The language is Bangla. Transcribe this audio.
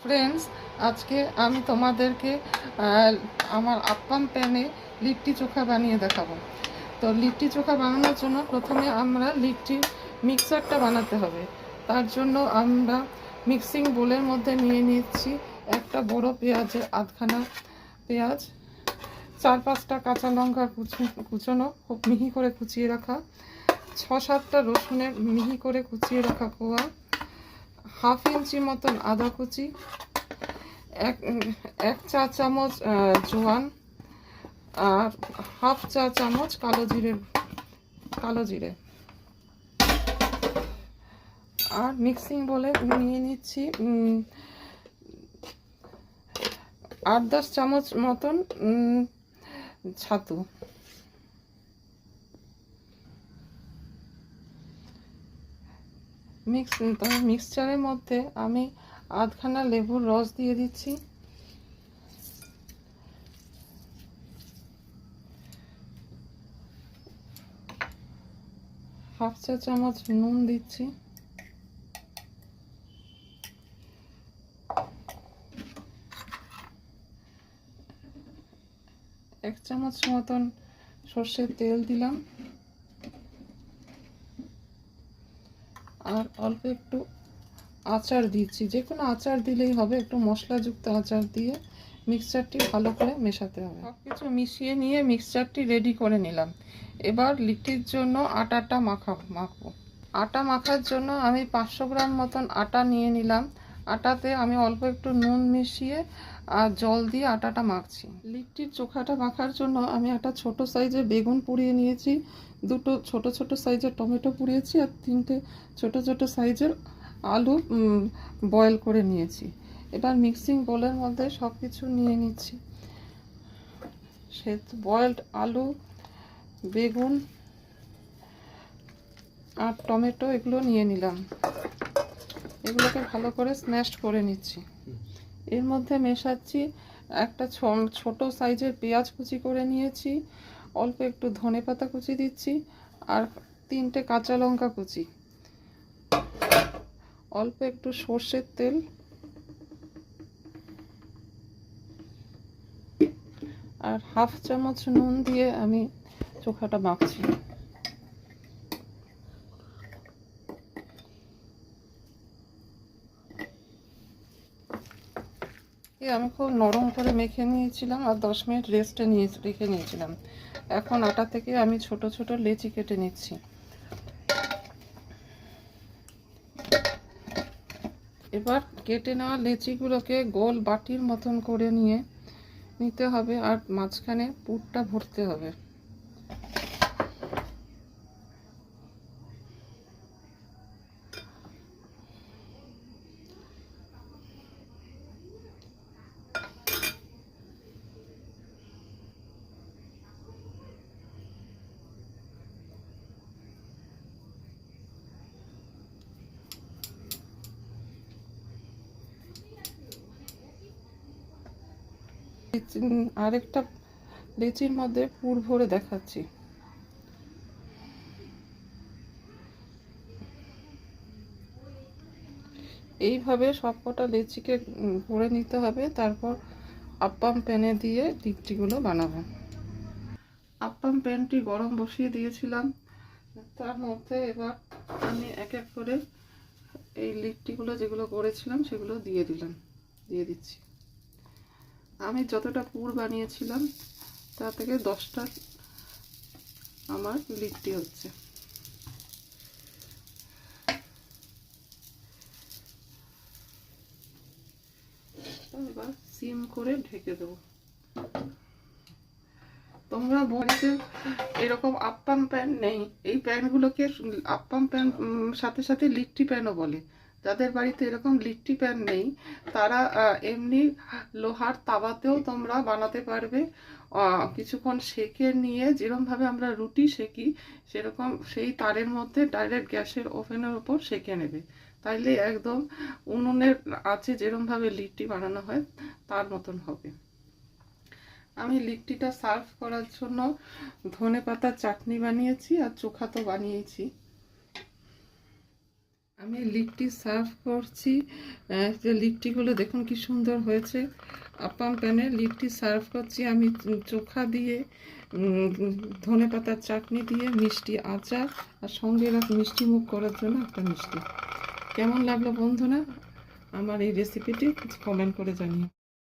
ফ্রেন্ডস, আজকে আমি তোমাদেরকে আমার আপ্পাম প্যানে লিট্টি চোখা বানিয়ে দেখাবো। তো লিট্টি চোখা বানানোর জন্য প্রথমে আমরা লিট্টি মিক্সারটা বানাতে হবে। তার জন্য আমরা মিক্সিং বোলের মধ্যে নিয়ে নিচ্ছি একটা বড় পেঁয়াজের আধখানা পেঁয়াজ, 4-5টা কাঁচা লঙ্কা কুচোনো খুব মিহি করে কুচিয়ে রাখা, 6-7টা রসুনের মিহি করে কুচিয়ে রাখা কোয়া, 1/2 ইঞ্চি মতন আদা কুচি, এক চা চামচ জোয়ান, আর 1/2 চা চামচ কালো জিরে। আর মিক্সিং বলে নিয়ে নিচ্ছি 8-10 চামচ মতন ছাতু। মিক্সচারের মধ্যে আমি আধখানা লেবুর রস দিয়ে দিচ্ছি, হাফ চা চামচ নুন দিচ্ছি, এক চামচ মতন সর্ষের তেল দিলাম, আর অল্প একটু আচার দিচ্ছি। যে কোনো আচার দিলেই হবে, একটু মশলাযুক্ত আচার দিয়ে মিক্সচারটি ভালো করে মেশাতে হবে। সব কিছু মিশিয়ে নিয়ে মিক্সচারটি রেডি করে নিলাম। এবার লিট্টির জন্য আটাটা মাখবো। আটা মাখার জন্য আমি 500 গ্রাম মতন আটা নিয়ে নিলাম। আটাতে আমি অল্প একটু নুন মিশিয়ে আর জল দিয়ে আটাটা মাখছি। লিট্টির চোখাটা মাখার জন্য আমি একটা ছোট সাইজের বেগুন পুড়িয়ে নিয়েছি, 2টো ছোট ছোট সাইজের টমেটো পুড়িয়েছি, আর 3টে ছোট ছোট সাইজের আলু বয়েল করে নিয়েছি। এবার মিক্সিং বোলের মধ্যে সব কিছু নিয়ে নিচ্ছি। সে বয়েলড আলু, বেগুন আর টমেটো এগুলো নিয়ে নিলাম। এগুলোকে ভালো করে স্ম্যাশ করে নিচ্ছি। এর মধ্যে মেশাচ্ছি একটা ছোট সাইজের পেঁয়াজ কুচি করে নিয়েছি, অল্প একটু ধনেপাতা কুচি দিচ্ছি, আর 3টে কাঁচা লঙ্কা কুচি, অল্প একটু সর্ষের তেল, আর 1/2 চামচ নুন দিয়ে আমি চোখাটা মাখছি। আমি খুব নরম করে মেখে নিয়েছিলাম আর 10 মিনিট রেস্টে রেখে নিয়েছিলাম। এখন আটা থেকে আমি ছোট ছোট লেচি কেটে নিচ্ছি। এবার কেটে নেওয়া লেচিগুলোকে গোল বাটির মতন করে নিতে হবে, আর মাঝখানে পুরটা ভরতে হবে। আরেকটা লেচির মধ্যে পুর ভরে দেখাচ্ছি। এইভাবে সবকটা লেচিকে ভরে নিতে হবে। তারপর আপ্পাম প্যানে দিয়ে লিট্টিগুলো বানাবো। আপ্পাম প্যানটি গরম বসিয়ে দিয়েছিলাম, তার মধ্যে এবার আমি এক এক করে এই লিট্টিগুলো যেগুলো করেছিলাম সেগুলো দিয়ে দিচ্ছি। আমি যতটা পুর বানিয়েছিলাম তা থেকে 10টা আমার লিট্টি হচ্ছে। এবার সিম করে ঢেকে দেবো। তোমরা বাড়িতে এরকম আপ্পাম প্যান নেই, এই প্যানগুলোকে আপ্পাম প্যান সাথে সাথে লিট্টি প্যানও বলে। যাদের বাড়িতে এরকম লিট্টি প্যান নেই তারা এমনি লোহার তাওয়াতেও তোমরা বানাতে পারবে। কিছুক্ষণ সেকে নিয়ে যেরকমভাবে আমরা রুটি সেকি সেরকম সেই তারের মধ্যে ডাইরেক্ট গ্যাসের ওভেনের ওপর সেকে নেবে, তাইলে একদম উনুনের আছে যেরকমভাবে লিট্টি বানানো হয় তার মতন হবে। আমি লিট্টিটা সার্ভ করার জন্য ধনেপাতার চাটনি বানিয়েছি আর চোখা তো বানিয়েছি। আমি লিট্টি সার্ভ করছি। যে লিট্টিগুলো দেখুন কি সুন্দর হয়েছে। আপ্পাম প্যানে লিট্টি সার্ভ করছি আমি চোখা দিয়ে, ধনেপাতার চাটনি দিয়ে, মিষ্টি আচার, আর সঙ্গে মিষ্টি মুখ করার জন্য একটা মিষ্টি। কেমন লাগলো বন্ধুরা আমার এই রেসিপিটি কমেন্ট করে জানিও।